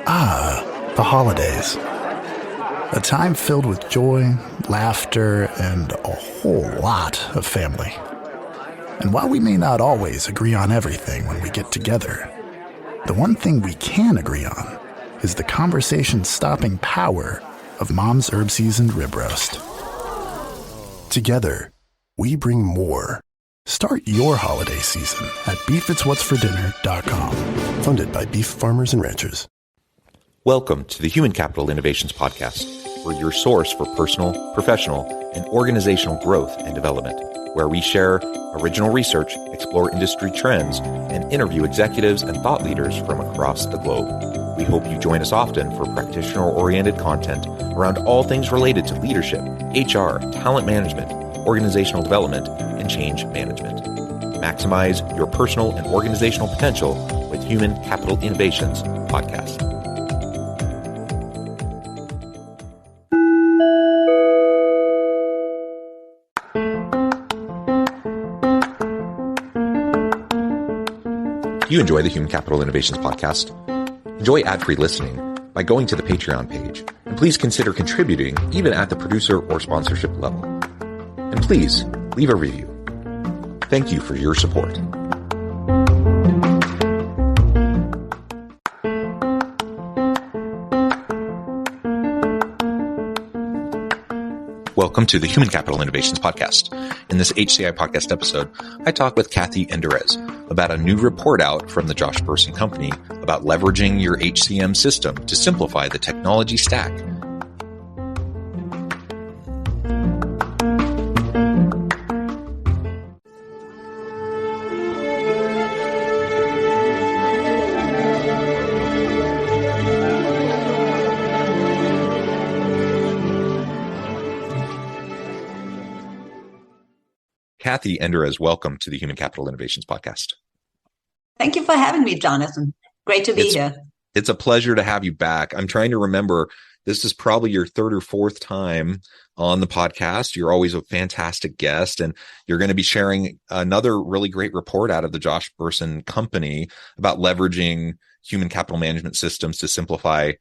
The holidays. A time filled with joy, laughter, and a whole lot of family. And while we may not always agree on everything when we get together, the one thing we can agree on is the conversation-stopping power of Mom's herb-seasoned rib roast. Together, we bring more. Start your holiday season at beefitswhatsfordinner.com. Funded by Beef Farmers and Ranchers. Welcome to the Human Capital Innovations Podcast. We're your source for personal, professional, and organizational growth and development, where we share original research, explore industry trends, and interview executives and thought leaders from across the globe. We hope you join us often for practitioner-oriented content around all things related to leadership, HR, talent management, organizational development, and change management. Maximize your personal and organizational potential with Human Capital Innovations Podcast. If you enjoy the Human Capital Innovations Podcast, enjoy ad-free listening by going to the Patreon page, and please consider contributing even at the producer or sponsorship level. And please leave a review. Thank you for your support. Welcome to the Human Capital Innovations Podcast. In this HCI Podcast episode, I talk with Kathi Enderes about a new report out from the Josh Bersin Company about leveraging your HCM system to simplify the technology stack. Kathi Enderes, welcome to the Human Capital Innovations Podcast. Thank you for having me, Jonathan. Great to be here. It's a pleasure to have you back. I'm trying to remember, this is probably your third or fourth time on the podcast. You're always a fantastic guest, and you're going to be sharing another really great report out of the Josh Bersin Company about leveraging human capital management systems to simplify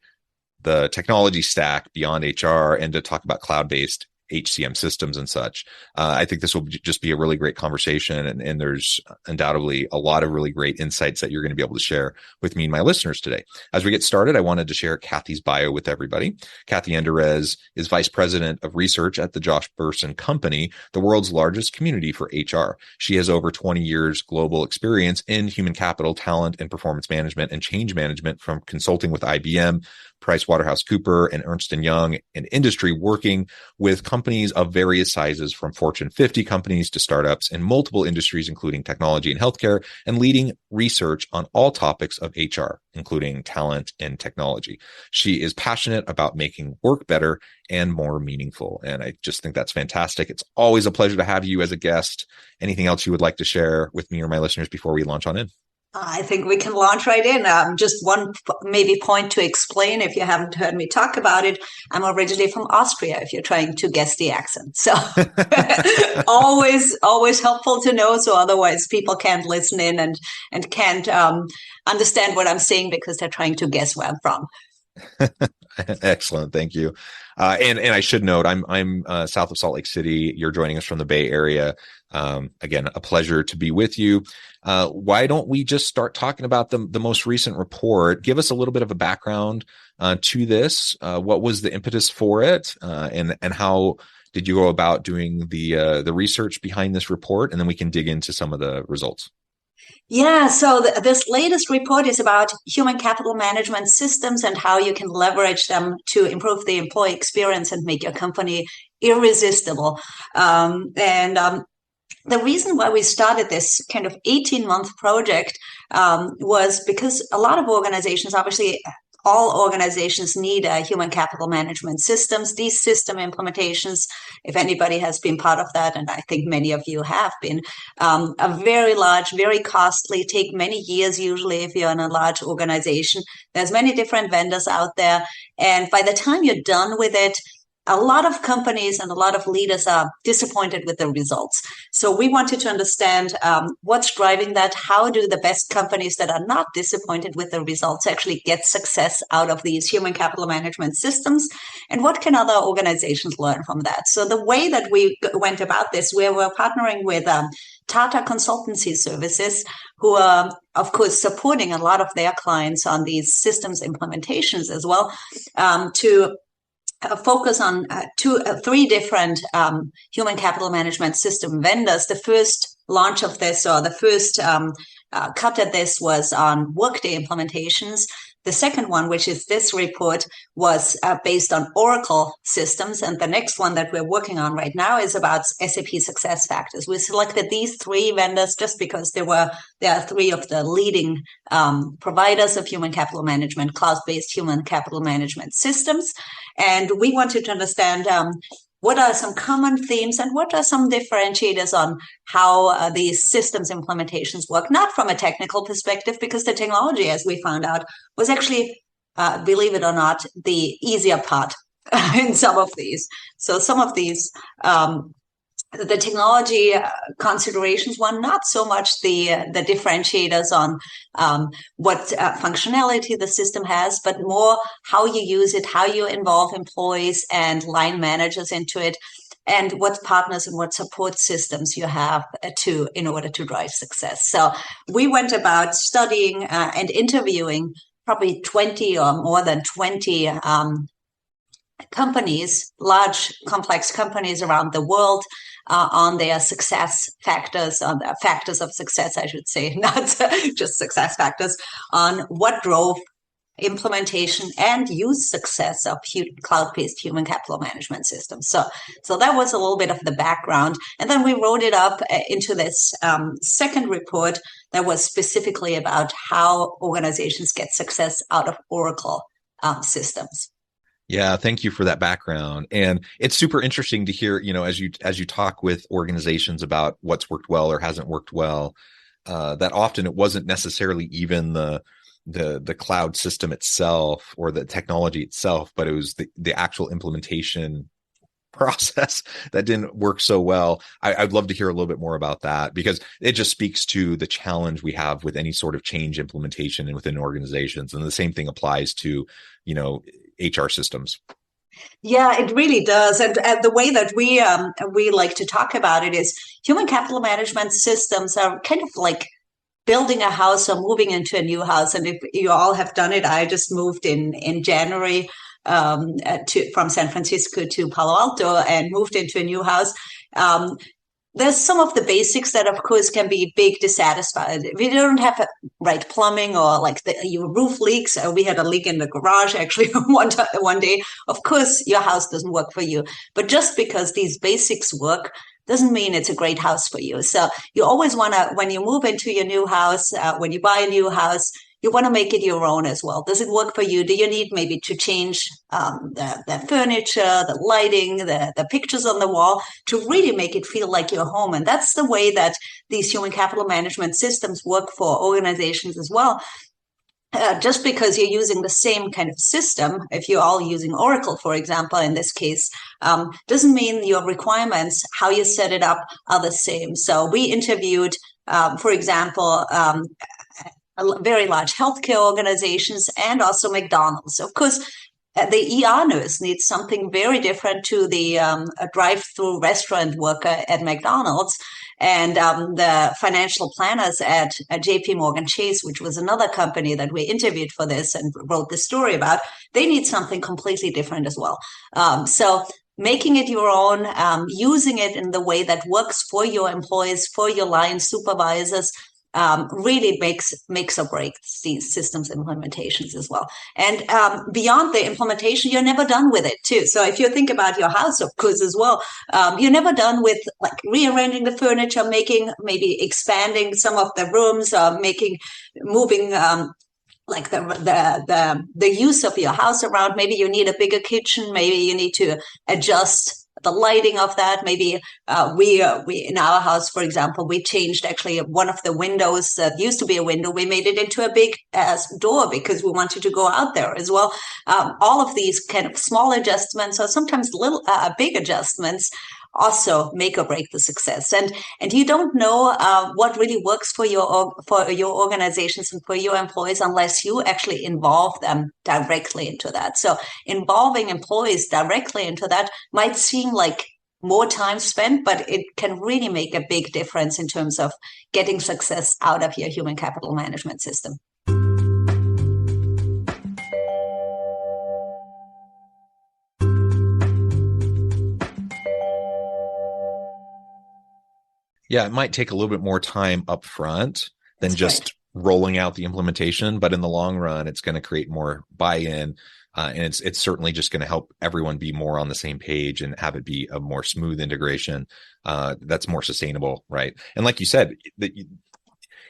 the technology stack beyond HR and to talk about cloud-based HCM systems and such. I think this will just be a really great conversation, and there's undoubtedly a lot of really great insights that you're going to be able to share with me and my listeners today. As we get started, I wanted to share Kathi's bio with everybody. Kathi Enderes is Vice President of Research at the Josh Bersin Company, the world's largest community for HR. She has over 20 years global experience in human capital, talent, and performance management and change management from consulting with IBM, PricewaterhouseCoopers, and Ernst & Young in industry, working with companies of various sizes from Fortune 50 companies to startups in multiple industries, including technology and healthcare, and leading research on all topics of HR, including talent and technology. She is passionate about making work better and more meaningful. And I just think that's fantastic. It's always a pleasure to have you as a guest. Anything else you would like to share with me or my listeners before we launch on in? I think we can launch right in. Just one maybe point to explain if you haven't heard me talk about it. I'm originally from Austria, if you're trying to guess the accent. So always helpful to know. So otherwise people can't listen in and can't understand what I'm saying because they're trying to guess where I'm from. Excellent. Thank you. And I should note, I'm south of Salt Lake City. You're joining us from the Bay Area. Again, a pleasure to be with you. Why don't we just start talking about the most recent report? Give us a little bit of a background to this. What was the impetus for it, and how did you go about doing the research behind this report? And then we can dig into some of the results. Yeah, so this latest report is about human capital management systems and how you can leverage them to improve the employee experience and make your company irresistible. The reason why we started this kind of 18-month project was because a lot of organizations, obviously all organizations, need human capital management systems. These system implementations, if anybody has been part of that, and I think many of you have been, are very large, very costly, take many years usually if you're in a large organization. There's many different vendors out there. And by the time you're done with it, a lot of companies and a lot of leaders are disappointed with the results. So we wanted to understand what's driving that. How do the best companies that are not disappointed with the results actually get success out of these human capital management systems? And what can other organizations learn from that? So the way that we went about this, we were partnering with Tata Consultancy Services, who are, of course, supporting a lot of their clients on these systems implementations as well, to focus on three different human capital management system vendors. The first launch of this, or the first cut at this, was on Workday implementations. The second one, which is this report, was based on Oracle systems. And the next one that we're working on right now is about SAP SuccessFactors. We selected these three vendors just because there are three of the leading providers of human capital management, cloud-based human capital management systems. And we wanted to understand what are some common themes and what are some differentiators on how these systems implementations work, not from a technical perspective, because the technology, as we found out, was actually, believe it or not, the easier part in some of these. So some of these, the technology considerations were not so much the differentiators on what functionality the system has, but more how you use it, how you involve employees and line managers into it, and what partners and what support systems you have in order to drive success. So we went about studying and interviewing probably 20 or more than 20 companies, large complex companies around the world, on their success factors, on the factors of success, I should say, not just success factors, on what drove implementation and use success of cloud-based human capital management systems. So that was a little bit of the background. And then we wrote it up into this second report that was specifically about how organizations get success out of Oracle systems. Yeah, thank you for that background. And it's super interesting to hear, as you talk with organizations about what's worked well or hasn't worked well, that often it wasn't necessarily even the cloud system itself or the technology itself, but it was the actual implementation process that didn't work so well. I'd love to hear a little bit more about that, because it just speaks to the challenge we have with any sort of change implementation and within organizations. And the same thing applies to, HR systems. Yeah, it really does. And the way that we like to talk about it is human capital management systems are kind of like building a house or moving into a new house. And if you all have done it, I just moved in January from San Francisco to Palo Alto and moved into a new house. There's some of the basics that, of course, can be big dissatisfied. If you don't have right plumbing, or like your roof leaks, we had a leak in the garage actually one day. Of course, your house doesn't work for you. But just because these basics work doesn't mean it's a great house for you. So you always want to, when you move into your new house, when you buy a new house, you want to make it your own as well. Does it work for you? Do you need maybe to change the furniture, the lighting, the pictures on the wall to really make it feel like your home? And that's the way that these human capital management systems work for organizations as well. Just because you're using the same kind of system, if you're all using Oracle, for example, in this case, doesn't mean your requirements, how you set it up, are the same. So we interviewed, for example, very large healthcare organizations and also McDonald's. Of course, the ER nurse needs something very different to the drive-through restaurant worker at McDonald's. And the financial planners at JP Morgan Chase, which was another company that we interviewed for this and wrote the story about, they need something completely different as well. So making it your own, using it in the way that works for your employees, for your line supervisors, really makes or breaks these systems implementations as well. And beyond the implementation, you're never done with it too. So if you think about your house, of course, as well, you're never done with like rearranging the furniture, maybe expanding some of the rooms, moving like the use of your house around. Maybe you need a bigger kitchen. Maybe you need to adjust the lighting of that. Maybe we in our house, for example, we changed actually one of the windows that used to be a window. We made it into a big door because we wanted to go out there as well. All of these kind of small adjustments, or sometimes little big adjustments, also make or break the success. And you don't know what really works for your organizations and for your employees unless you actually involve them directly into that. So involving employees directly into that might seem like more time spent, but it can really make a big difference in terms of getting success out of your human capital management system. Yeah, it might take a little bit more time up front than That's just right. rolling out the implementation, but in the long run, it's going to create more buy-in, and it's certainly just going to help everyone be more on the same page and have it be a more smooth integration that's more sustainable, right? And like you said, that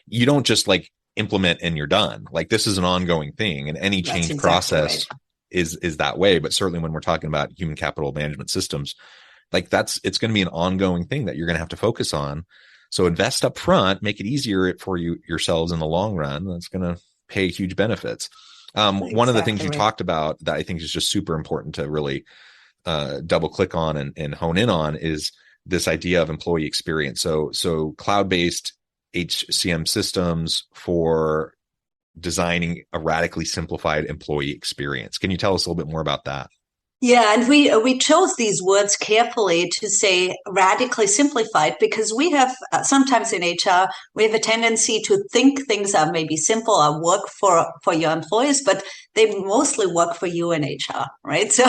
you don't just like implement and you're done. Like this is an ongoing thing, and any change exactly process right. is that way. But certainly when we're talking about human capital management systems, like it's going to be an ongoing thing that you're going to have to focus on. So invest up front, make it easier for yourselves in the long run. That's going to pay huge benefits. One of the things you talked about that I think is just super important to really double click on and hone in on is this idea of employee experience. So cloud-based HCM systems for designing a radically simplified employee experience. Can you tell us a little bit more about that? Yeah, and we chose these words carefully to say radically simplified because we have sometimes in HR we have a tendency to think things are maybe simple or work for your employees, but they mostly work for you in HR, right? So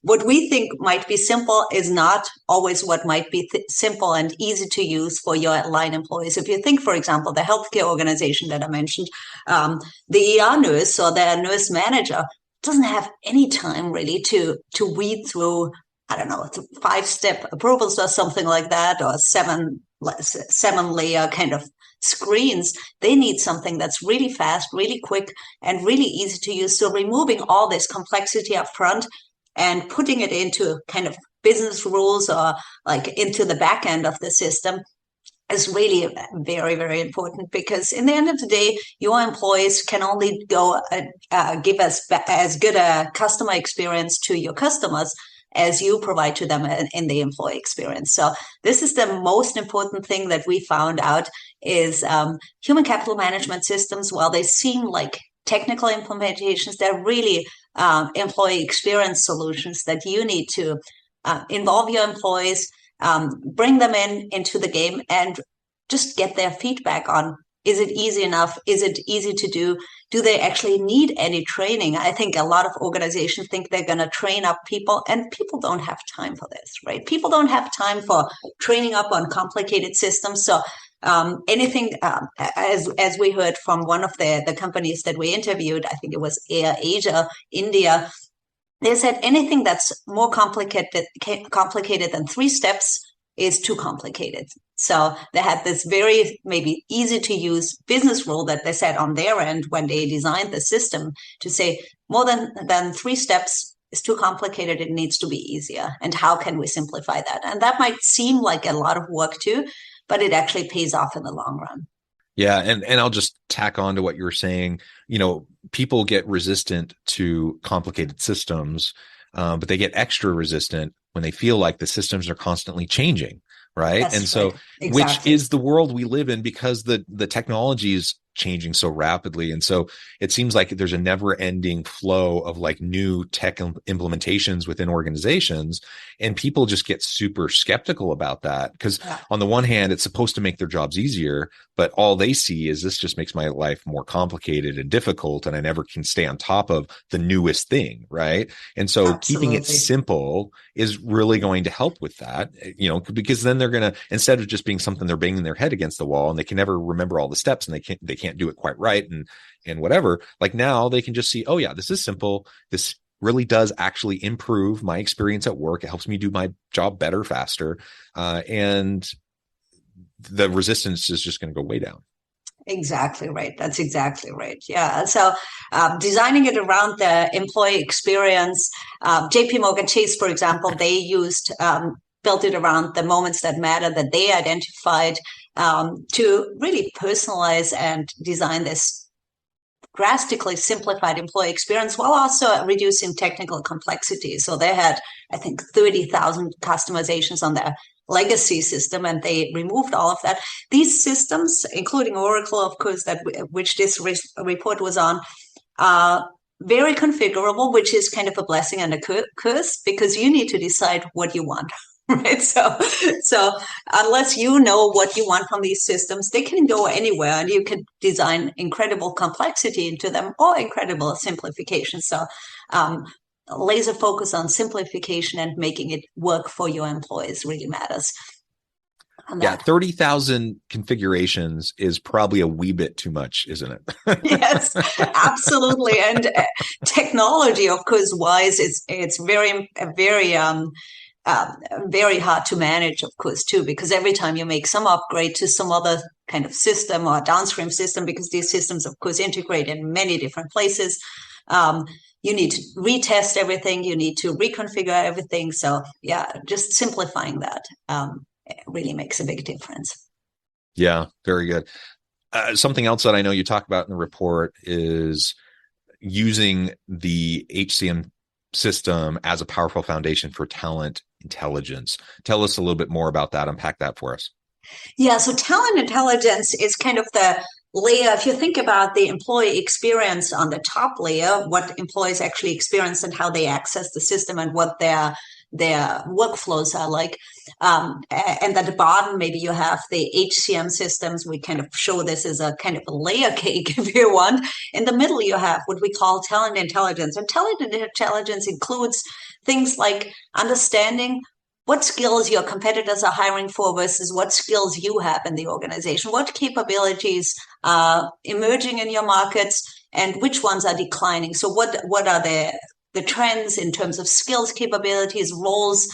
what we think might be simple is not always what might be simple and easy to use for your line employees. If you think, for example, the healthcare organization that I mentioned, the ER nurse or the nurse manager doesn't have any time really to weed through, I don't know, 5-step approvals or something like that, or seven layer kind of screens. They need something that's really fast, really quick, and really easy to use. So removing all this complexity up front and putting it into kind of business rules or like into the back end of the system is really very, very important, because in the end of the day, your employees can only go give us as good a customer experience to your customers as you provide to them in the employee experience. So this is the most important thing that we found out is human capital management systems, while they seem like technical implementations, they're really employee experience solutions that you need to involve your employees, bring them into the game and just get their feedback on, is it easy enough? Is it easy to do? Do they actually need any training? I think a lot of organizations think they're going to train up people, and people don't have time for this, right? People don't have time for training up on complicated systems. So anything, as we heard from one of the companies that we interviewed, I think it was Air Asia, India, they said anything that's more complicated than 3 steps is too complicated. So they had this very maybe easy to use business rule that they set on their end when they designed the system to say more than 3 steps is too complicated. It needs to be easier. And how can we simplify that? And that might seem like a lot of work too, but it actually pays off in the long run. Yeah. And I'll just tack on to what you were saying. You know, people get resistant to complicated systems, but they get extra resistant when they feel like the systems are constantly changing. Right. That's and so, right. Exactly. Which is the world we live in, because the technology is changing so rapidly. And so it seems like there's a never ending flow of like new tech implementations within organizations. And people just get super skeptical about that because on the one hand, it's supposed to make their jobs easier, but all they see is this just makes my life more complicated and difficult. And I never can stay on top of the newest thing. Right. And so keeping it simple is really going to help with that, you know, because then they're going to, instead of just being something they're banging their head against the wall and they can never remember all the steps and they can't do it quite right and whatever, like now they can just see, oh yeah, this is simple. This really does actually improve my experience at work. It helps me do my job better, faster. And the resistance is just going to go way down. Exactly right. That's exactly right. Yeah. So designing it around the employee experience, JP Morgan Chase, for example, they built it around the moments that matter that they identified to really personalize and design this drastically simplified employee experience while also reducing technical complexity. So they had, I think, 30,000 customizations on their legacy system, and they removed all of that. These systems, including Oracle, of course, which this report was on, are very configurable, which is kind of a blessing and a curse, because you need to decide what you want. Right. So unless you know what you want from these systems, they can go anywhere, and you can design incredible complexity into them or incredible simplification. So laser focus on simplification and making it work for your employees really matters. Yeah, 30,000 configurations is probably a wee bit too much, isn't it? Yes, absolutely. And technology, of course, wise, it's very hard to manage, of course, too, because every time you make some upgrade to some other kind of system or downstream system, because these systems, of course, integrate in many different places, you need to retest everything, you need to reconfigure everything. So yeah, just simplifying that really makes a big difference. Yeah, very good. Something else that I know you talk about in the report is using the HCM system as a powerful foundation for talent intelligence. Tell us a little bit more about that. Unpack that for us. Yeah, so talent intelligence is kind of the layer. If you think about the employee experience on the top layer, what employees actually experience and how they access the system and what their workflows are like. And at the bottom, maybe you have the HCM systems. We kind of show this as a kind of a layer cake, if you want. In the middle, you have what we call talent intelligence. And talent intelligence includes things like understanding what skills your competitors are hiring for versus what skills you have in the organization, what capabilities are emerging in your markets, and which ones are declining. So what are the trends in terms of skills, capabilities, roles,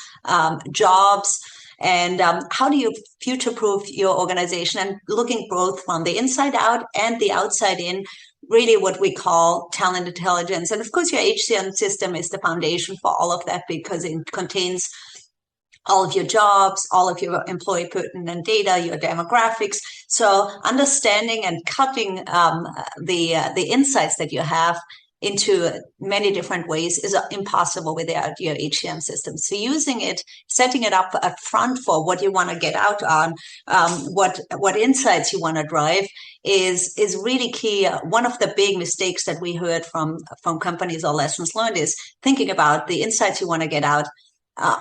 jobs, and how do you future-proof your organization, and looking both from the inside out and the outside in, really what we call talent intelligence. And of course, your HCM system is the foundation for all of that, because it contains all of your jobs, all of your employee pertinent data, your demographics. So understanding and cutting the insights that you have into many different ways is impossible without your HCM system. So using it, setting it up front for what you want to get out on, what insights you want to drive is really key. One of the big mistakes that we heard from companies or lessons learned is thinking about the insights you want to get out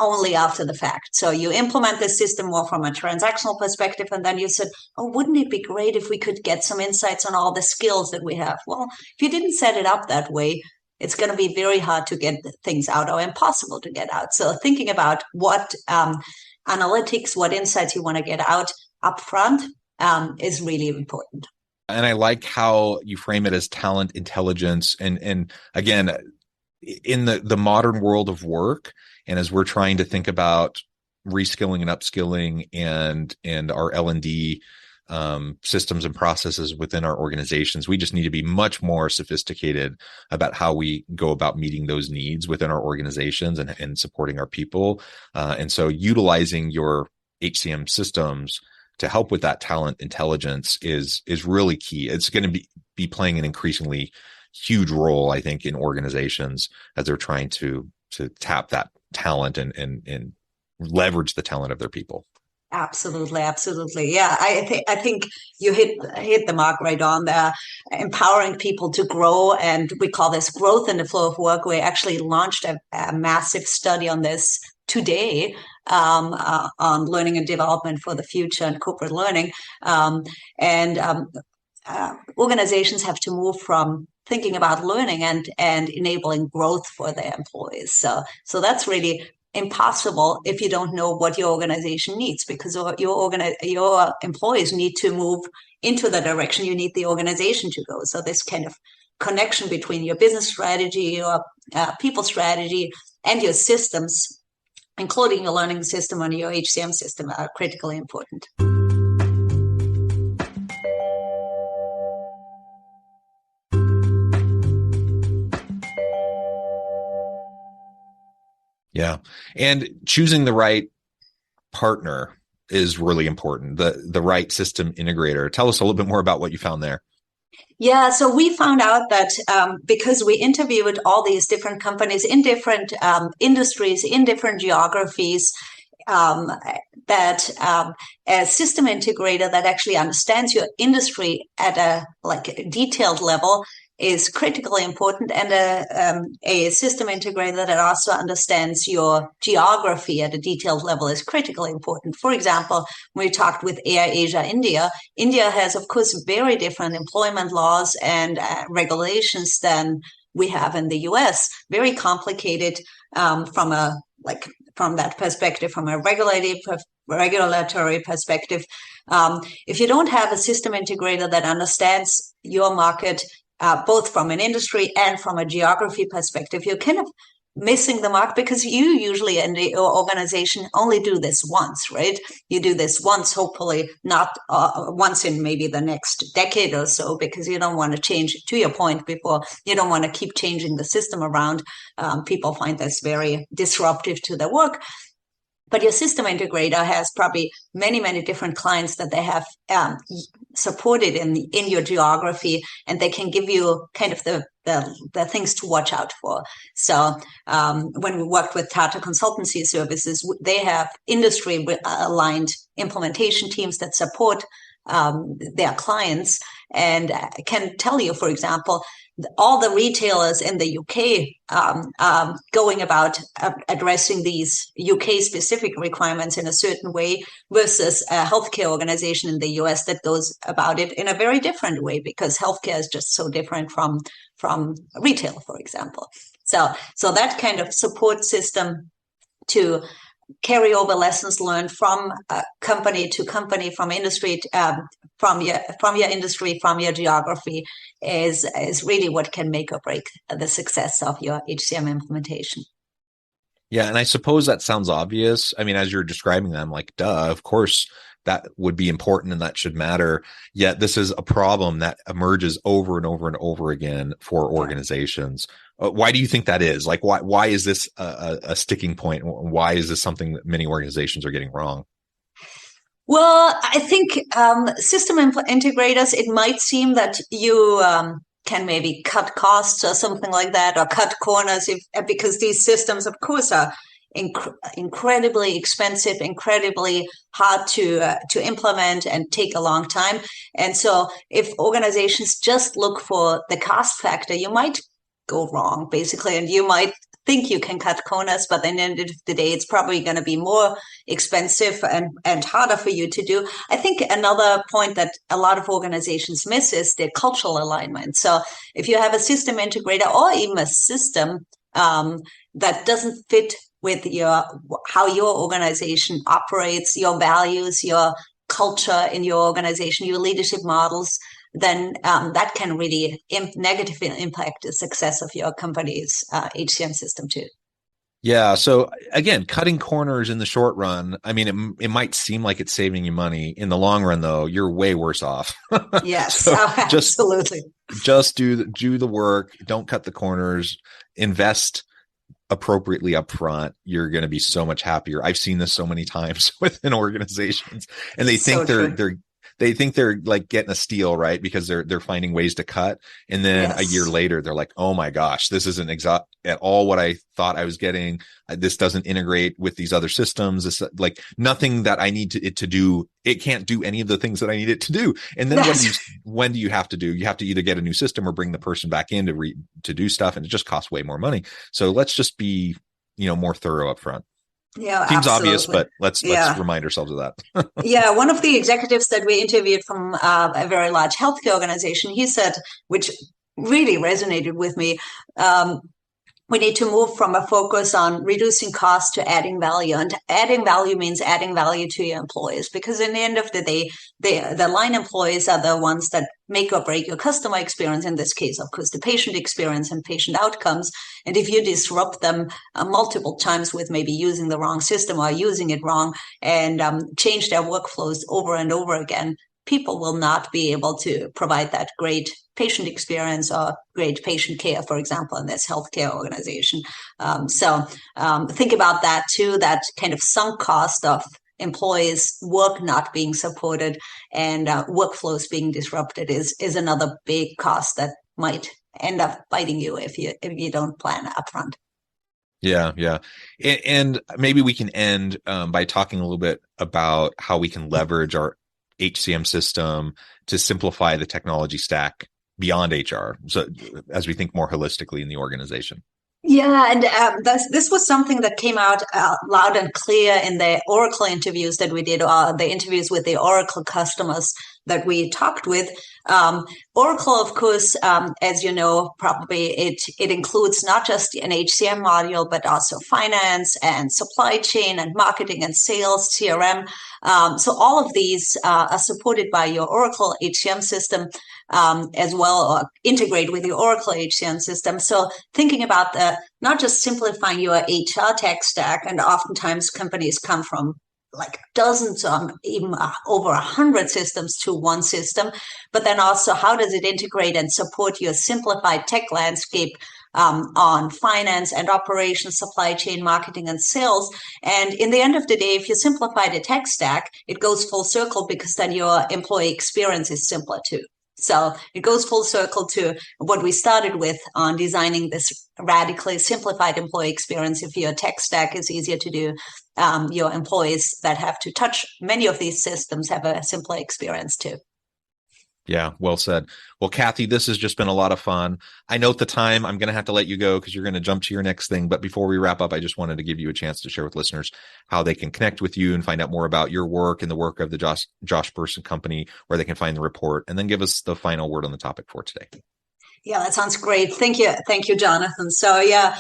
only after the fact. So you implement the system more from a transactional perspective, and then you said, oh, wouldn't it be great if we could get some insights on all the skills that we have? Well, if you didn't set it up that way, it's going to be very hard to get things out, or impossible to get out. So thinking about what analytics, what insights you want to get out up front is really important. And I like how you frame it as talent intelligence. And again, in the modern world of work, and as we're trying to think about reskilling and upskilling and our L&D systems and processes within our organizations, we just need to be much more sophisticated about how we go about meeting those needs within our organizations and supporting our people. And so utilizing your HCM systems to help with that talent intelligence is really key. It's going to be playing an increasingly huge role, I think, in organizations as they're trying to tap that talent and leverage the talent of their people. Absolutely. Yeah, I think you hit the mark right on there. Empowering people to grow, and we call this growth in the flow of work. We actually launched a massive study on this today on learning and development for the future and corporate learning. Organizations have to move from thinking about learning and enabling growth for their employees. So that's really impossible if you don't know what your organization needs, because your employees need to move into the direction you need the organization to go. So this kind of connection between your business strategy, your people strategy, and your systems, including your learning system and your HCM system, are critically important. Yeah. And choosing the right partner is really important. The right system integrator. Tell us a little bit more about what you found there. Yeah, so we found out that because we interviewed all these different companies in different industries, in different geographies, um, that a system integrator that actually understands your industry at a detailed level is critically important, and a system integrator that also understands your geography at a detailed level is critically important. For example, when we talked with aPHR India, India has, of course, very different employment laws and regulations than we have in the US. Very complicated from that perspective, from a regulatory perspective. If you don't have a system integrator that understands your market, both from an industry and from a geography perspective, you're kind of missing the mark, because you usually in your organization only do this once, right? You do this once, hopefully not once in maybe the next decade or so, because you don't want to change, to your point before, you don't want to keep changing the system around. People find this very disruptive to their work. But your system integrator has probably many, many different clients that they have supported in your geography, and they can give you kind of the things to watch out for. So when we worked with Tata Consultancy Services, they have industry-aligned implementation teams that support their clients, and can tell you, for example, all the retailers in the UK going about addressing these UK specific requirements in a certain way versus a healthcare organization in the US that goes about it in a very different way, because healthcare is just so different from retail, for example. So that kind of support system to carry over lessons learned from company to company, from industry, from your industry, from your geography, is really what can make or break the success of your HCM implementation. Yeah, and I suppose that sounds obvious. I mean, as you're describing them, like, duh, of course that would be important and that should matter. Yet this is a problem that emerges over and over and over again for organizations. Why do you think that is? Like, why is this a sticking point? Why is this something that many organizations are getting wrong? Well, I think system integrators, it might seem that you can maybe cut costs or something like that, or cut corners, because these systems, of course, are incredibly expensive, incredibly hard to implement, and take a long time. And so if organizations just look for the cost factor, you might go wrong, basically, and you might think you can cut corners, but at the end of the day, it's probably going to be more expensive and harder for you to do. I think another point that a lot of organizations miss is their cultural alignment. So if you have a system integrator or even a system that doesn't fit with how your organization operates, your values, your culture in your organization, your leadership models, then that can really negatively impact the success of your company's HCM system too. Yeah. So again, cutting corners in the short run, I mean, it might seem like it's saving you money. In the long run, though, you're way worse off. Yes, so absolutely. Just do the work. Don't cut the corners. Invest appropriately up front. You're going to be so much happier. I've seen this so many times within organizations, and they think they think they're like getting a steal, right? Because they're finding ways to cut. And then a year later, they're like, oh my gosh, this isn't at all what I thought I was getting. This doesn't integrate with these other systems. It's like nothing that I need it to do. It can't do any of the things that I need it to do. And then when do you have to do? You have to either get a new system or bring the person back in to do stuff. And it just costs way more money. So let's just be, more thorough up front. Yeah, seems absolutely obvious, but let's remind ourselves of that. Yeah, one of the executives that we interviewed from a very large healthcare organization, he said, which really resonated with me, we need to move from a focus on reducing costs to adding value. And adding value means adding value to your employees, because in the end of the day, the line employees are the ones that make or break your customer experience. In this case, of course, the patient experience and patient outcomes. And if you disrupt them multiple times with maybe using the wrong system or using it wrong, and change their workflows over and over again, people will not be able to provide that great patient experience or great patient care, for example, in this healthcare organization. So think about that too, that kind of sunk cost of employees' work not being supported and workflows being disrupted is another big cost that might end up biting you if you don't plan upfront. Yeah. And maybe we can end by talking a little bit about how we can leverage our HCM system to simplify the technology stack beyond HR. So as we think more holistically in the organization. Yeah, and this was something that came out loud and clear in the Oracle interviews that we did, the interviews with the Oracle customers that we talked with. Oracle, of course, as you know, probably it includes not just an HCM module, but also finance and supply chain and marketing and sales, CRM. So all of these are supported by your Oracle HCM system as well, or integrate with your Oracle HCM system. So thinking about not just simplifying your HR tech stack, and oftentimes companies come from like dozens or even over 100 systems to one system, but then also how does it integrate and support your simplified tech landscape on finance and operations, supply chain, marketing, and sales. And in the end of the day, if you simplify the tech stack, it goes full circle because then your employee experience is simpler too. So it goes full circle to what we started with on designing this radically simplified employee experience. If your tech stack is easier to do, your employees that have to touch many of these systems have a simpler experience too. Yeah, well said. Well, Kathi, this has just been a lot of fun. I note the time. I'm going to have to let you go because you're going to jump to your next thing. But before we wrap up, I just wanted to give you a chance to share with listeners how they can connect with you and find out more about your work and the work of the Josh Bersin Company, where they can find the report, and then give us the final word on the topic for today. Yeah, that sounds great. Thank you, Jonathan. So yeah,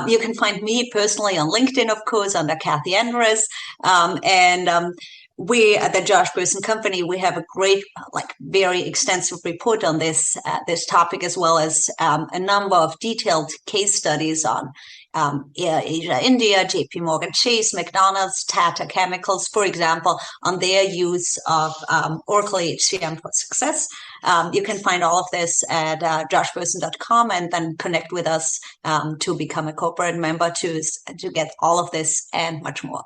you can find me personally on LinkedIn, of course, under Kathi Enderes, we at the Josh Bersin Company, we have a great, very extensive report on this topic, as well as a number of detailed case studies on Asia, India, JP Morgan Chase, McDonald's, Tata Chemicals, for example, on their use of Oracle HCM for success. You can find all of this at joshbersin.com and then connect with us to become a corporate member to get all of this and much more.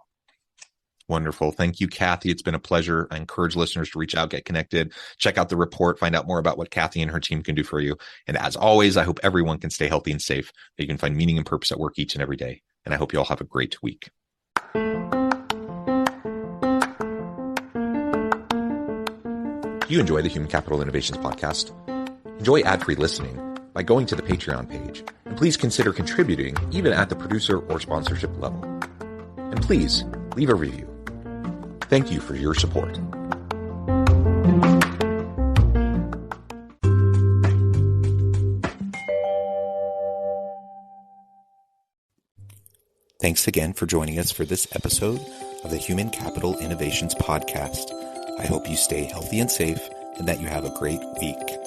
Wonderful. Thank you, Kathi. It's been a pleasure. I encourage listeners to reach out, get connected, check out the report, find out more about what Kathi and her team can do for you. And as always, I hope everyone can stay healthy and safe, that you can find meaning and purpose at work each and every day. And I hope you all have a great week. Do you enjoy the Human Capital Innovations podcast? Enjoy ad-free listening by going to the Patreon page. And please consider contributing even at the producer or sponsorship level. And please leave a review. Thank you for your support. Thanks again for joining us for this episode of the Human Capital Innovations Podcast. I hope you stay healthy and safe and that you have a great week.